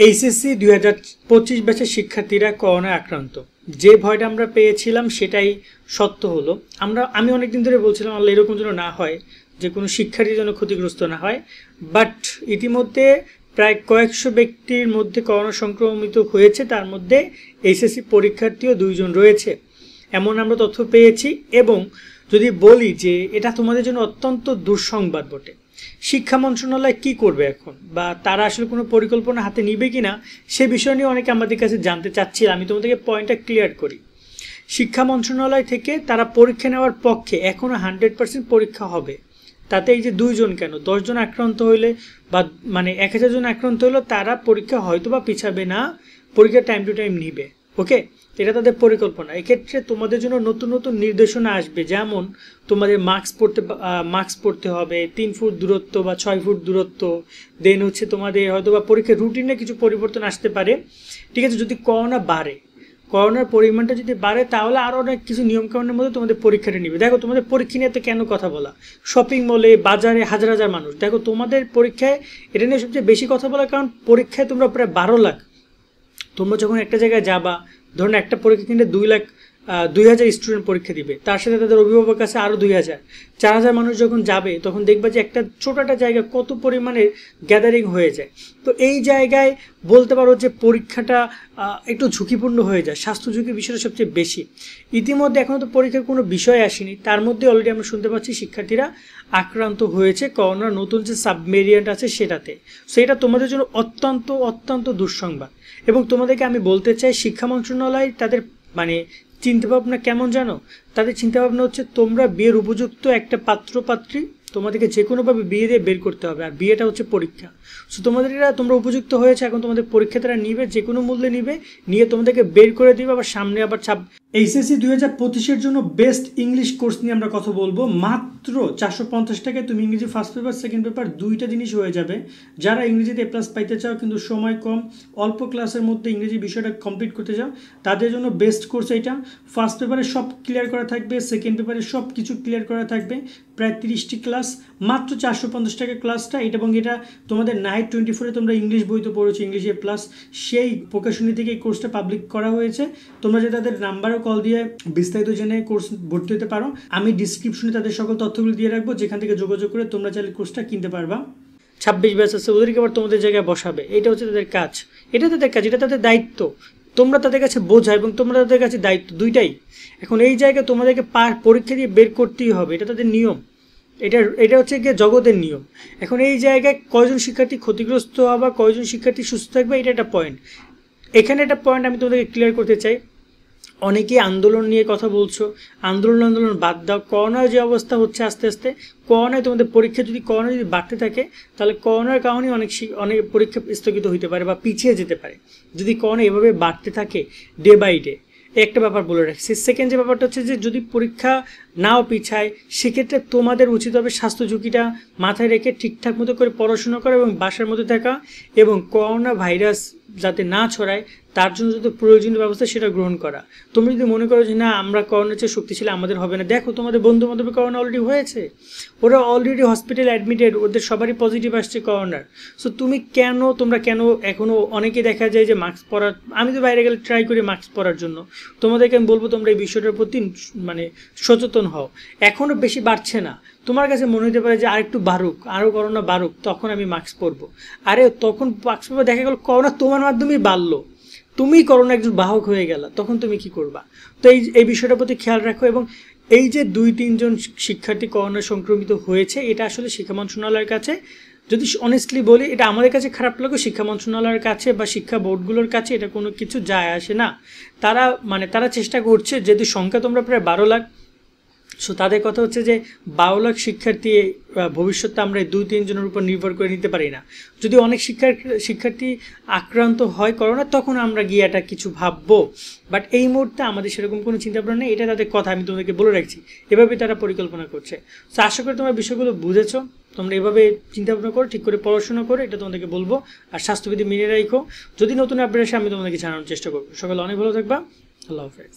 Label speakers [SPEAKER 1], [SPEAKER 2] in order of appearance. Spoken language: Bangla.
[SPEAKER 1] এইচএসসি 2025 ব্যাচের শিক্ষার্থীরা করোনায় আক্রান্ত। যে ভয়টা আমরা পেয়েছিলাম সেটাই সত্য হলো। আমি অনেকদিন ধরে বলছিলাম আল্লাহ এরকম যেন না হয়, যে কোনো শিক্ষার্থী যেন ক্ষতিগ্রস্ত না হয়। বাট ইতিমধ্যে প্রায় কয়েকশো ব্যক্তির মধ্যে করোনা সংক্রমিত হয়েছে, তার মধ্যে এইচএসসি পরীক্ষার্থীও 2 জন রয়েছে, এমন আমরা তথ্য পেয়েছি। এবং যদি বলি যে এটা তোমাদের জন্য অত্যন্ত দুঃসংবাদ বটে। শিক্ষা মন্ত্রণালয় কি করবে এখন, বা তারা আসলে কোনো পরিকল্পনা হাতে নিবে কিনা সে বিষয় নিয়ে অনেকে আমাদের কাছে জানতে চাচ্ছিল। আমি তোমাদেরকে পয়েন্টটা ক্লিয়ার করি। শিক্ষা মন্ত্রণালয় থেকে তারা পরীক্ষা নেওয়ার পক্ষে এখনও 100% পরীক্ষা হবে। তাতে এই যে 2 জন কেন 10 জন আক্রান্ত হইলে বা 1000 জন আক্রান্ত হলেও তারা পরীক্ষা হয়তো বা পিছাবে না, পরীক্ষা টাইম টু টাইম নিবে। ওকে, এটা তাদের পরিকল্পনা। এক্ষেত্রে তোমাদের জন্য নতুন নতুন নির্দেশনা আসবে, যেমন তোমাদের মাস্ক পরতে হবে, 3 ফুট দূরত্ব বা 6 ফুট দূরত্ব। দেন হচ্ছে তোমাদের হয়তো বা পরীক্ষার রুটিনে কিছু পরিবর্তন আসতে পারে। ঠিক আছে, যদি করোনার পরিমাণটা যদি বাড়ে তাহলে আরও অনেক কিছু নিয়মকানুনের মধ্যে তোমাদের পরীক্ষাটা নিবে। দেখো তোমাদের পরীক্ষা নিয়ে তো কেন কথা বলা, শপিং মলে বাজারে হাজার হাজার মানুষ, দেখো তোমাদের পরীক্ষায় এটা নিয়ে সবচেয়ে বেশি কথা বলা, কারণ পরীক্ষায় তোমরা প্রায় 12 লাখ। তোমরা যখন একটা জায়গায় যাবা, ধরুন একটা পরীক্ষা কিনতে 2,000 স্টুডেন্ট পরীক্ষা দিবে, তার সাথে তাদের অভিভাবক আছে আরও 2,000, 4,000 মানুষ যখন যাবে তখন দেখবা যে একটা ছোটটা জায়গায় কত পরিমাণের গ্যাদারিং হয়ে যায়। তো এই জায়গায় বলতে পারো যে পরীক্ষাটা একটু ঝুঁকিপূর্ণ হয়ে যায়, স্বাস্থ্য ঝুঁকির বিষয়টা সবচেয়ে বেশি। ইতিমধ্যে এখনও তো পরীক্ষার কোনো বিষয় আসেনি, তার মধ্যে অলরেডি আমরা শুনতে পাচ্ছি শিক্ষার্থীরা আক্রান্ত হয়েছে করোনার নতুন যে সাবভেরিয়েন্ট আছে সেটাতে। সেটা তোমাদের জন্য অত্যন্ত অত্যন্ত দুঃসংবাদ। এবং তোমাদেরকে আমি বলতে চাই, শিক্ষা মন্ত্রণালয় তাদের চিন্তাভাবনা কেমন জানো? তাদের চিন্তাভাবনা হচ্ছে তোমরা বিয়ের উপযুক্ত একটা পাত্র পাত্রী, তোমাদেরকে যে কোনোভাবে বিয়ে দিয়ে বের করতে হবে, আর বিয়েটা হচ্ছে পরীক্ষা। সো তোমরা উপযুক্ত হয়েছে, এখন তোমাদের পরীক্ষা তারা নিবে, যে কোনো মূল্যে নিয়ে তোমাদেরকে বের করে দিবে। আবার সামনে আবার এইচএসসি 2025-এর জন্য বেস্ট ইংলিশ কোর্স নিয়ে আমরা কথা বলবো। মাত্র 450 টাকায় তুমি ইংরেজি ফার্স্ট পেপার সেকেন্ড পেপার দুইটা জিনিস হয়ে যাবে। যারা ইংরেজিতে A+ পাইতে চাও কিন্তু সময় কম, অল্প ক্লাসের মধ্যে ইংরেজি বিষয়টা কমপ্লিট করতে চাও, তাদের জন্য বেস্ট কোর্স এইটা। ফার্স্ট পেপারে সব ক্লিয়ার করা থাকবে, সেকেন্ড পেপারে সব কিছু ক্লিয়ার করা থাকবে, প্রায় 30টি ক্লাস, মাত্র 450 টাকা ক্লাসটা। এবং এটা তোমাদের নাইট 24-এ তোমরা ইংলিশ বই তো পড়েছো, ইংলিশ A+, সেই প্রকাশনী থেকে এই কোর্সটা পাবলিক করা হয়েছে। তোমরা যে তাদের নাম্বারও কল দিয়ে বিস্তারিত জেনে কোর্স ভর্তি হতে পারো। আমি ডিসক্রিপশনে তাদের সকল তথ্যগুলো দিয়ে রাখবো, যেখান থেকে যোগাযোগ করে তোমরা চাইলে কোর্সটা কিনতে পারবা। 26 ব্যাচ আছে, ওদেরকে আবার তোমাদের জায়গায় বসাবে, এটা হচ্ছে তাদের কাজ, এটা তাদের দায়িত্ব। তোমরা তাদের কাছে বোঝা এবং তোমরা তাদের কাছে দায়িত্ব, দুইটাই। এখন এই জায়গায় তোমাদেরকে পরীক্ষা দিয়ে বের করতেই হবে, এটা তাদের নিয়ম, এটা হচ্ছে গিয়ে জগতের নিয়ম। এখন এই জায়গায় কয়জন শিক্ষার্থী ক্ষতিগ্রস্ত হবে, কয়জন শিক্ষার্থী সুস্থ থাকবে, এটা একটা পয়েন্ট। এখানে একটা পয়েন্ট আমি তোমাদেরকে ক্লিয়ার করতে চাই। অনেকেই আন্দোলন নিয়ে কথা বলছো, আন্দোলন বাদ দাও। করোনার যে অবস্থা হচ্ছে আস্তে আস্তে, করোনায় তোমাদের পরীক্ষা যদি বাড়তে থাকে, তাহলে করোনার কারণে অনেক পরীক্ষা স্থগিত হতে পারে বা পিছিয়ে যেতে পারে, যদি করোনা এভাবে বাড়তে থাকে ডে বাই ডে। একটা ব্যাপার বলে রাখছি। সেকেন্ড যে ব্যাপারটা হচ্ছে যে যদি পরীক্ষা নাও পিছায়, সেক্ষেত্রে তোমাদের উচিত হবে স্বাস্থ্য ঝুঁকিটা মাথায় রেখে ঠিকঠাক মতো করে পড়াশোনা করা এবং বাসার মধ্যে থাকা, এবং করোনা ভাইরাস যাতে না ছড়ায় তার জন্য যত প্রয়োজনীয় ব্যবস্থা সেটা গ্রহণ করা। তুমি যদি মনে করো যে না আমরা করোনার চেয়ে শক্তিশালী, আমাদের হবে না, দেখো তোমাদের বন্ধু বান্ধবের করোনা অলরেডি হয়েছে, ওরা অলরেডি হসপিটালে অ্যাডমিটেড, ওদের সবারই পজিটিভ আসছে করোনার। সো তোমরা কেন এখনও অনেকে দেখা যায় যে মাস্ক পরার, আমি তো বাইরে গেলে ট্রাই করি মাস্ক পরার জন্য, তোমাদেরকে আমি বলবো তোমরা এই বিষয়টার প্রতি সচেতন হও। এখনও বেশি বাড়ছে না, তোমার কাছে মনে হতে পারে যে আরেকটু বাড়ুক, আরও করোনা বাড়ুক, তখন আমি মাস্ক পরবো। আরে তখন মাস্ক পরবো, দেখা গেল করোনা তোমার মাধ্যমেই বাড়লো, তুমি করোনা একজন বাহক হয়ে গেলা, তখন তুমি কি করবা? তো এই বিষয়টার প্রতি খেয়াল রাখো। এবং এই যে 2-3 জন শিক্ষার্থী করোনা সংক্রমিত হয়েছে, এটা আসলে শিক্ষা মন্ত্রণালয়ের কাছে, যদি অনেস্টলি বলি, এটা আমাদের কাছে খারাপ লাগে, শিক্ষা মন্ত্রণালয়ের কাছে বা শিক্ষা বোর্ডগুলোর কাছে এটা কোনো কিছু যায় আসে না। তারা চেষ্টা করছে, যেহেতু সংখ্যা তোমরা প্রায় 12 লাখ, সো তাদের কথা হচ্ছে যে 12 লাখ শিক্ষার্থী ভবিষ্যতে আমরা 2-3 জনের উপর নির্ভর করে নিতে পারি না। যদি অনেক শিক্ষার্থী আক্রান্ত হয় করোনা, তখন আমরা গিয়ে এটা কিছু ভাববো। বাট এই মুহূর্তে আমাদের সেরকম কোনো চিন্তাভাবনা নেই, এটা তাদের কথা, আমি তোমাদেরকে বলে রাখছি, এভাবে তারা পরিকল্পনা করছে। সো আশা করি তোমরা বিষয়গুলো বুঝেছো, তোমরা এভাবে চিন্তাভাবনা করো, ঠিক করে পড়াশোনা করো, এটা তোমাদেরকে বলবো। আর স্বাস্থ্যবিধি মেনে রাখো, যদি নতুন আপডেট আসে আমি তোমাদেরকে জানানোর চেষ্টা করবো। সকালে অনেক ভালো থাকবা, আল্লাহ হাফেজ।